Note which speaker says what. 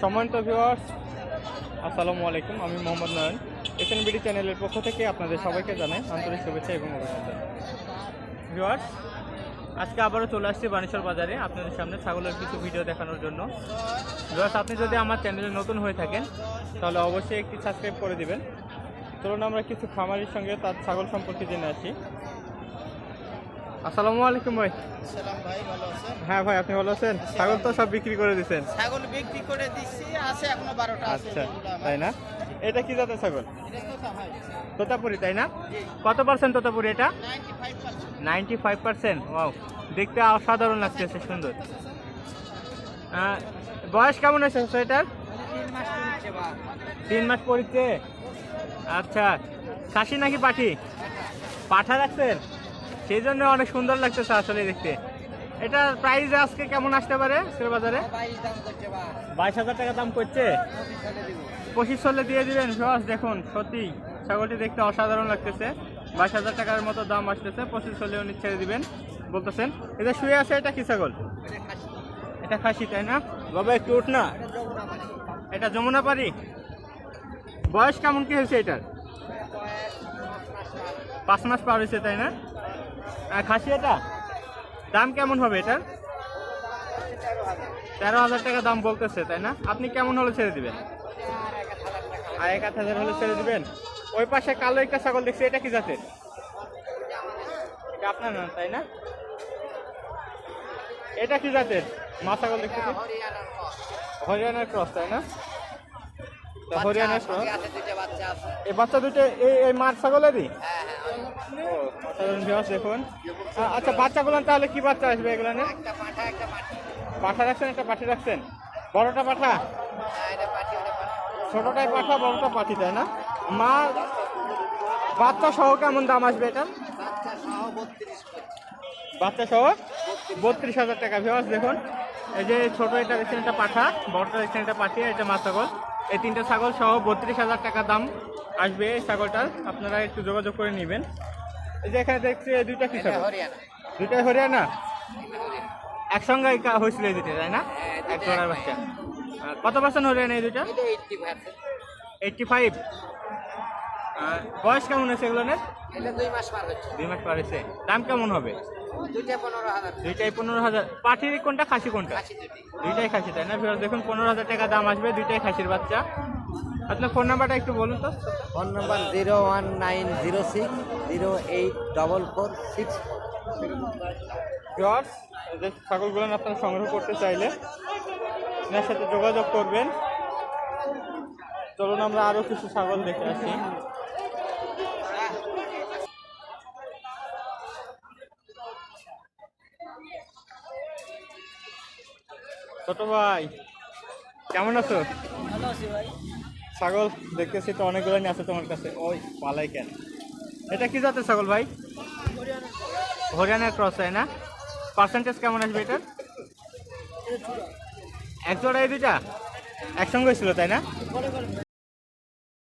Speaker 1: সম্মানিত ভিউয়ার্স, আসসালামু আলাইকুম। আমি মোহাম্মদ নয়ন। এসএনবিডি চ্যানেলের পক্ষ থেকে আপনাদের সবাইকে জানাই আন্তরিক শুভেচ্ছা এবং অভিনন্দন। ভিউয়ার্স, আজকে আবারও চলে আসছি বানেশ্বর বাজারে আপনাদের সামনে ছাগলের কিছু ভিডিও দেখানোর জন্য। ভিউয়ার্স, আপনি যদি আমার চ্যানেলে নতুন হয়ে থাকেন তাহলে অবশ্যই একটি সাবস্ক্রাইব করে দিবেন। চলুন আমরা কিছু খামারির সঙ্গে তার ছাগল সম্পর্কে জেনে আসি। আসসালামু আলাইকুম ভাই।
Speaker 2: সালাম ভাই, ভালো আছেন?
Speaker 1: হ্যাঁ ভাই, আপনি ভালো আছেন? ছাগল তো সব বিক্রি করে দিচ্ছেন।
Speaker 2: ছাগল বিক্রি করে দিচ্ছি, আছে এখনো 12টা আছে।
Speaker 1: আচ্ছা, তাই না? এটা কি জাতের ছাগল?
Speaker 2: এটা কথা ভাই,
Speaker 1: তোতাপুরি, তাই না?
Speaker 2: জি,
Speaker 1: কত পার্সেন্ট তোতাপুরি এটা?
Speaker 2: 95%।
Speaker 1: 95%। ওয়াও, দেখতে অসাধারণ লাগতেছে, সুন্দর। বয়স কেমন হয়েছে এটার?
Speaker 2: 3 মাস চলছে বা
Speaker 1: 3 মাস পড়ছে। আচ্ছা, খাসি নাকি পাঠি? পাঠা রাখছেন, সেই জন্য অনেক সুন্দর লাগতেছে আসলে দেখতে। এটার প্রাইস আজকে কেমন আসতে পারে শেয়ার বাজারে?
Speaker 2: 22 দাম করছে বা
Speaker 1: 22,000 টাকা দাম করছে।
Speaker 2: 25 সালে দিব।
Speaker 1: 2500 দিয়ে দিবেন? সহজ, দেখুন সত্যি ছাগলটি দেখতে অসাধারণ লাগতেছে। 22,000 টাকার মতো দাম আসতেছে। 2500 উনি ছেড়ে দিবেন বলতেছেন। এটা শুয়ে আছে, এটা কি ছাগল?
Speaker 2: এটা খাসি,
Speaker 1: এটা খাসি, তাই না? বাবা একটু উঠ না।
Speaker 2: এটা জবনা মানে
Speaker 1: এটা যমুনা পারি। বয়স কেমন কি হয়েছে এটার? 5 মাস পার হয়েছে, তাই না? খাসি এটা দাম কেমন হবে এটার? 13,000 টাকা দাম বলতেছে, তাই না? আপনি কেমন হলে ছেড়ে দিবেন? আর 1,000 হলে ছেড়ে দিবেন। ওই পাশে কালো একটা ছাগল দেখছি, এটা কি জাতের? এটা আপনার না, তাই না? এটা কি জাতের মা ছাগল দেখছি?
Speaker 2: হরিয়ানার ক্রস।
Speaker 1: হরিয়ানার ক্রস, তাই না? তা হরিয়ানার ক্রস।
Speaker 2: আছে দুটো বাচ্চা আছে।
Speaker 1: এই বাচ্চা দুটো এই মার ছাগলেরই?
Speaker 2: হ্যাঁ হ্যাঁ,
Speaker 1: ও, অসাধারণ ভিউয়ার্স দেখুন। আচ্ছা, বাচ্চাগুলো তাহলে কি বাচ্চা আসবে এগুলো? না,
Speaker 2: একটা পাঠা একটা পাঠি।
Speaker 1: পাঠা রাখছেন, একটা পাঠি রাখছেন। বড়টা পাঠা,
Speaker 2: হ্যাঁ, এটা পাঠি ওটা পাঠি।
Speaker 1: ছোটটাই পাঠা, বড়টা পাঠি, তাই না? মা বাচ্চা সহ কেমন দাম আসবে এটা?
Speaker 2: বাচ্চা সহ 32 করছে।
Speaker 1: বাচ্চা সহ 32,000 টাকা। ভিউয়ার্স দেখুন, এই যে ছোট এটা দেখছেন, এটা পাঠা, বড়টা দেখছেন এটা পাঠি, এটা মা ছাগল। এই তিনটা ছাগল সহ 32,000 টাকা দাম আসবে এই ছাগলটার। আপনারা একটু যোগাযোগ করে নেবেন। এই যে এখানে দেখছি এই দুইটা কি
Speaker 2: এটা
Speaker 1: ছাগল?
Speaker 2: হরিয়ানা।
Speaker 1: দুইটাই হরিয়ানা।
Speaker 2: এটা হরিয়ানা।
Speaker 1: একসঙ্গে হয়েছিল এই দুটো, তাই না?
Speaker 2: হ্যাঁ,
Speaker 1: এক
Speaker 2: দুটো
Speaker 1: জোড়ার
Speaker 2: এক
Speaker 1: বাচ্চা। কত পার্সেন্ট হরিয়ানা এই দুইটা?
Speaker 2: এটা 80%।
Speaker 1: 85। বয়স কেমন হয়েছে এগুলো?
Speaker 2: এটা 2 মাস পার হচ্ছে।
Speaker 1: 2 মাস পার হয়েছে। দাম কেমন হবে?
Speaker 2: দুইটা 15,000।
Speaker 1: দুইটাই 15,000। পাঠির কোনটা, খাসি কোনটা?
Speaker 2: খাসি দুটি।
Speaker 1: দুইটাই খাসি, তাই না? ভিউয়ার্স দেখুন, 15,000 টাকা দাম আসবে, দুইটাই খাসির বাচ্চা। আপনার ফোন নাম্বারটা একটু বলুন তো।
Speaker 2: Phone number 01906 084446।
Speaker 1: ভিউয়ার্স, এই যে ছাগলগুলো আপনারা সংগ্রহ করতে চাইলে এনার সাথে যোগাযোগ করবেন। চলুন আমরা আরো কিছু ছাগল দেখে আসি। ছোট ভাই, কেমন আছো?
Speaker 2: ভালো আছি ভাই।
Speaker 1: ছাগল দেখতেছি তো অনেকগুলো নিয়ে আছে তোমার কাছে। ওই পালাই কেন? এটা কি জাতের ছাগল ভাই? হরিয়ানার ক্রস, তাই না? পার্সেন্টেজ কেমন আসবে এটার? এক জোড়া এই দুইটা একসঙ্গে ছিল, তাই না?